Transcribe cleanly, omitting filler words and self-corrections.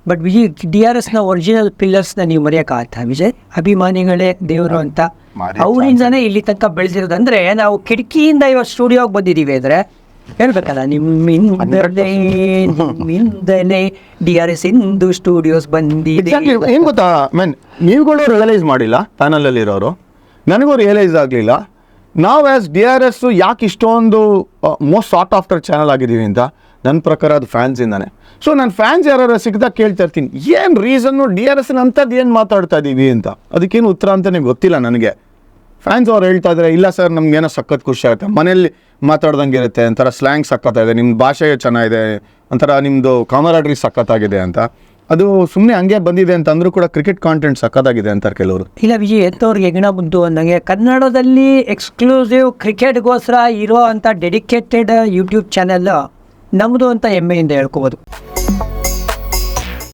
But Vijay DRSನ original ಪಿಲ್ಲರ್ಸ್ನ ನೀವು ಮರೆಯೋಕ್ಕಾಗತ್ತಾ ವಿಜಯ್? ಅಭಿಮಾನಿಗಳೇ ದೇವರು ಅಂತ ಅವರಿಂದನೇ ಇಲ್ಲಿ ತನಕ ಬೆಳೆದಿರೋದಂದ್ರೆ ನಾವು ಕಿಟಕಿಯಿಂದ ಇವಾಗ ಸ್ಟುಡಿಯೋಗೆ ಬಂದಿದ್ದೀವಿ ಅಂದರೆ ಹೇಳ್ಬೇಕಲ್ಲ, ನಿಮ್ಮಿಂದಲೇ DRS ಇಂದು ಸ್ಟುಡಿಯೋಸ್ ಬಂದಿದೆ. ಏನು ಗೊತ್ತಾ ನೀವುಗಳು ರಿಯಲೈಸ್ ಮಾಡಿಲ್ಲ, ಪ್ಯಾನಲಲ್ಲಿ ಇರೋರು, ನನಗೂ ರಿಯಲೈಸ್ ಆಗಲಿಲ್ಲ ನಾವು ಆ್ಯಸ್ DRS ಯಾಕೆ ಇಷ್ಟೊಂದು ಮೋಸ್ಟ್ ಸಾಟ್ ಆಫ್ಟರ್ ಚಾನಲ್ ಆಗಿದ್ದೀವಿ ಅಂತ. ನನ್ನ ಪ್ರಕಾರ ಅದು ಫ್ಯಾನ್ಸಿಂದಾನೆ. ಸೊ ನಾನು ಫ್ಯಾನ್ಸ್ ಯಾರು ಸಿಕ್ಕಿದಾಗ ಕೇಳ್ತಾ ಇರ್ತೀನಿ, ಏನು ರೀಸನ್ನು DRS ಅಂಥದ್ದು ಏನು ಮಾತಾಡ್ತಾ ಇದ್ದೀವಿ ಅಂತ. ಅದಕ್ಕೇನು ಉತ್ತರ ಅಂತಲೇ ಗೊತ್ತಿಲ್ಲ ನನಗೆ. ಫ್ಯಾನ್ಸ್ ಅವ್ರು ಹೇಳ್ತಾ ಇದ್ದಾರೆ, ಇಲ್ಲ ಸರ್ ನಮ್ಗೇನೋ ಸಖತ್ ಖುಷಿ ಆಗುತ್ತೆ, ಮನೇಲಿ ಮಾತಾಡ್ದಂಗೆ ಇರುತ್ತೆ, ಒಂಥರ ಸ್ಲ್ಯಾಂಗ್ ಸಖತ್ತಾಗಿದೆ, ನಿಮ್ಮ ಭಾಷೆ ಚೆನ್ನಾಗಿದೆ, ಒಂಥರ ನಿಮ್ಮದು ಕಾಮರಾಡ್ರಿ ಸಖತ್ತಾಗಿದೆ ಅಂತ. ಅದು ಸುಮ್ಮನೆ ಹಂಗೆ ಬಂದಿದೆ ಅಂತ ಅಂದರೂ ಕೂಡ ಕ್ರಿಕೆಟ್ ಕಾಂಟೆಂಟ್ ಸಖತ್ತಾಗಿದೆ ಅಂತಾರೆ ಕೆಲವರು. ಇಲ್ಲ ವಿಜಯ್, ಎಂಥವ್ರಿಗೆ ಹೆಗ್ಣ ಬಂತು ಅಂದಂಗೆ ಕನ್ನಡದಲ್ಲಿ ಎಕ್ಸ್ಕ್ಲೂಸಿವ್ ಕ್ರಿಕೆಟ್ಗೋಸ್ಕರ ಇರೋ ಅಂಥ ಡೆಡಿಕೇಟೆಡ್ ಯೂಟ್ಯೂಬ್ ಚಾನೆಲ್ ನಮ್ಮದು ಅಂತ ಹೆಮ್ಮೆಯಿಂದ ಹೇಳ್ಕೋಬೋದು.